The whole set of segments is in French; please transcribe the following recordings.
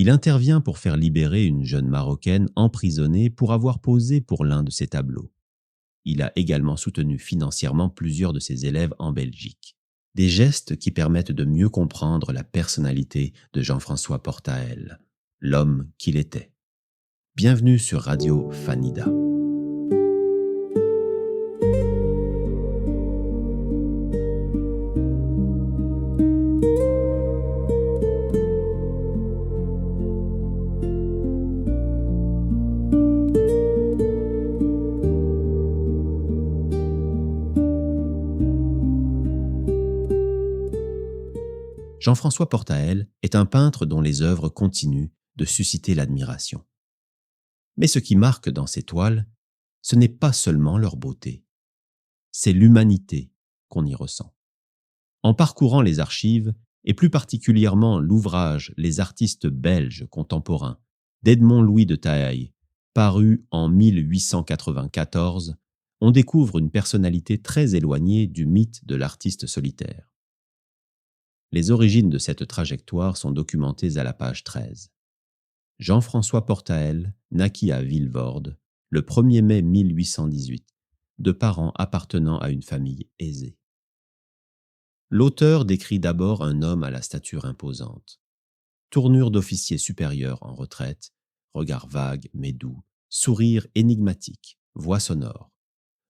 Il intervient pour faire libérer une jeune Marocaine emprisonnée pour avoir posé pour l'un de ses tableaux. Il a également soutenu financièrement plusieurs de ses élèves en Belgique. Des gestes qui permettent de mieux comprendre la personnalité de Jean-François Portael, l'homme qu'il était. Bienvenue sur Radio Fanida. Jean-François Portael est un peintre dont les œuvres continuent de susciter l'admiration. Mais ce qui marque dans ses toiles, ce n'est pas seulement leur beauté, c'est l'humanité qu'on y ressent. En parcourant les archives, et plus particulièrement l'ouvrage Les artistes belges contemporains d'Edmond Louis de Tahaï, paru en 1894, on découvre une personnalité très éloignée du mythe de l'artiste solitaire. Les origines de cette trajectoire sont documentées à la page 13. Jean-François Portael naquit à Vilvoorde le 1er mai 1818, de parents appartenant à une famille aisée. L'auteur décrit d'abord un homme à la stature imposante. Tournure d'officier supérieur en retraite, regard vague mais doux, sourire énigmatique, voix sonore.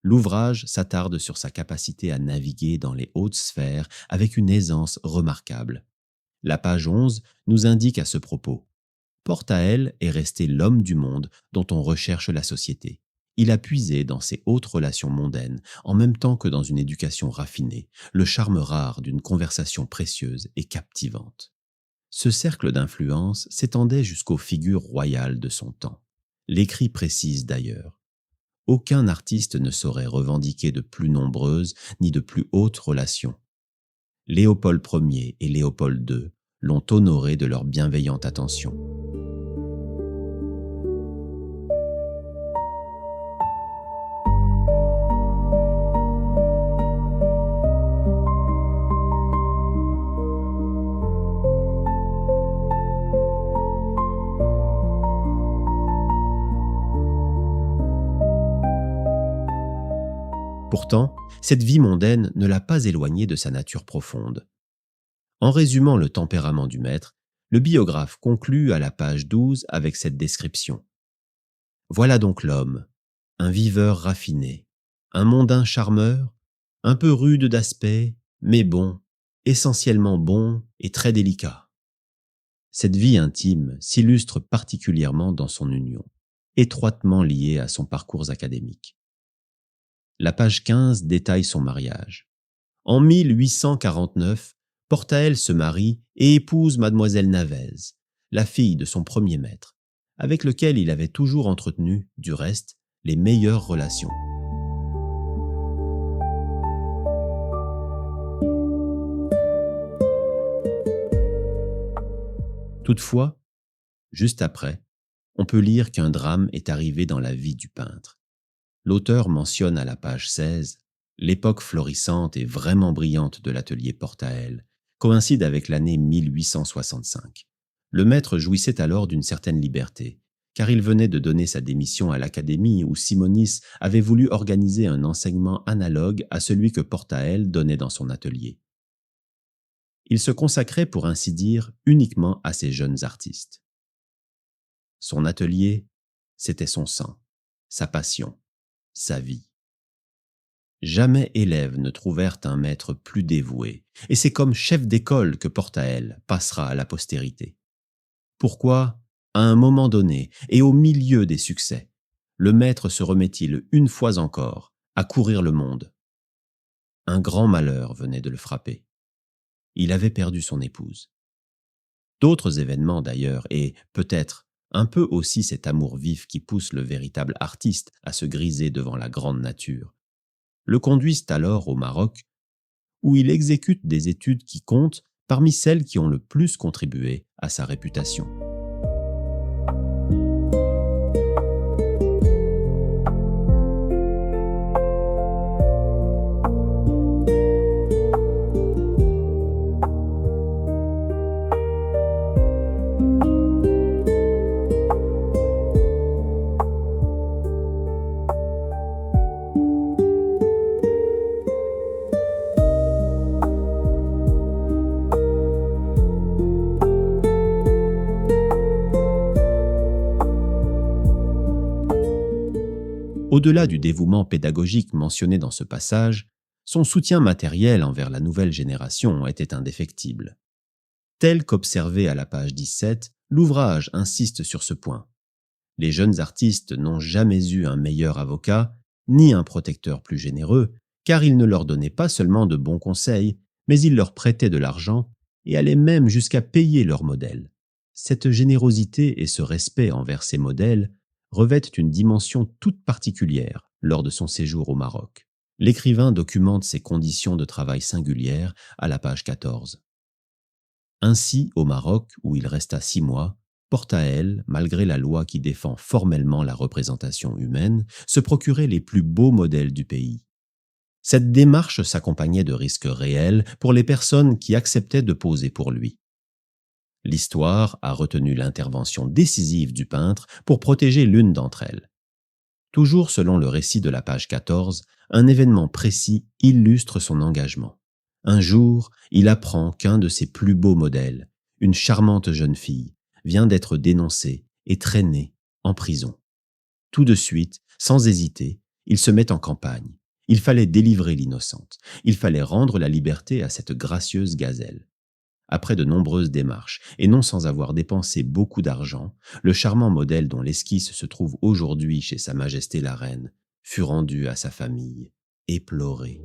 L'ouvrage s'attarde sur sa capacité à naviguer dans les hautes sphères avec une aisance remarquable. La page 11 nous indique à ce propos: Portael est resté l'homme du monde dont on recherche la société. Il a puisé dans ses hautes relations mondaines, en même temps que dans une éducation raffinée, le charme rare d'une conversation précieuse et captivante. Ce cercle d'influence s'étendait jusqu'aux figures royales de son temps. L'écrit précise d'ailleurs: aucun artiste ne saurait revendiquer de plus nombreuses ni de plus hautes relations. Léopold Ier et Léopold II l'ont honoré de leur bienveillante attention. Pourtant, cette vie mondaine ne l'a pas éloigné de sa nature profonde. En résumant le tempérament du maître, le biographe conclut à la page 12 avec cette description. Voilà donc l'homme, un viveur raffiné, un mondain charmeur, un peu rude d'aspect, mais bon, essentiellement bon et très délicat. Cette vie intime s'illustre particulièrement dans son union, étroitement liée à son parcours académique. La page 15 détaille son mariage. En 1849, Portael se marie et épouse mademoiselle Navez, la fille de son premier maître, avec lequel il avait toujours entretenu, du reste, les meilleures relations. Toutefois, juste après, on peut lire qu'un drame est arrivé dans la vie du peintre. L'auteur mentionne à la page 16 l'époque florissante et vraiment brillante de l'atelier Portael, coïncide avec l'année 1865. Le maître jouissait alors d'une certaine liberté, car il venait de donner sa démission à l'académie où Simonis avait voulu organiser un enseignement analogue à celui que Portael donnait dans son atelier. Il se consacrait, pour ainsi dire, uniquement à ces jeunes artistes. Son atelier, c'était son sang, sa passion, sa vie. Jamais élèves ne trouvèrent un maître plus dévoué, et c'est comme chef d'école que Portael passera à la postérité. Pourquoi, à un moment donné, et au milieu des succès, le maître se remet-il une fois encore à courir le monde? Un grand malheur venait de le frapper. Il avait perdu son épouse. D'autres événements d'ailleurs, et peut-être un peu aussi cet amour vif qui pousse le véritable artiste à se griser devant la grande nature, le conduisent alors au Maroc, où il exécute des études qui comptent parmi celles qui ont le plus contribué à sa réputation. Au-delà du dévouement pédagogique mentionné dans ce passage, son soutien matériel envers la nouvelle génération était indéfectible. Tel qu'observé à la page 17, l'ouvrage insiste sur ce point. Les jeunes artistes n'ont jamais eu un meilleur avocat, ni un protecteur plus généreux, car il ne leur donnait pas seulement de bons conseils, mais il leur prêtait de l'argent et allait même jusqu'à payer leurs modèles. Cette générosité et ce respect envers ces modèles revêtent une dimension toute particulière lors de son séjour au Maroc. L'écrivain documente ses conditions de travail singulières à la page 14. Ainsi, au Maroc, où il resta 6 mois, Portael, malgré la loi qui défend formellement la représentation humaine, se procurait les plus beaux modèles du pays. Cette démarche s'accompagnait de risques réels pour les personnes qui acceptaient de poser pour lui. L'histoire a retenu l'intervention décisive du peintre pour protéger l'une d'entre elles. Toujours selon le récit de la page 14, un événement précis illustre son engagement. Un jour, il apprend qu'un de ses plus beaux modèles, une charmante jeune fille, vient d'être dénoncée et traînée en prison. Tout de suite, sans hésiter, il se met en campagne. Il fallait délivrer l'innocente. Il fallait rendre la liberté à cette gracieuse gazelle. Après de nombreuses démarches, et non sans avoir dépensé beaucoup d'argent, le charmant modèle dont l'esquisse se trouve aujourd'hui chez Sa Majesté la Reine fut rendu à sa famille, éploré.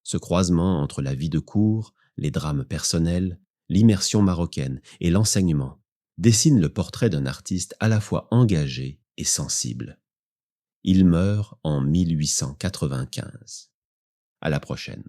Ce croisement entre la vie de cour, les drames personnels, l'immersion marocaine et l'enseignement dessine le portrait d'un artiste à la fois engagé et sensible. Il meurt en 1895. À la prochaine.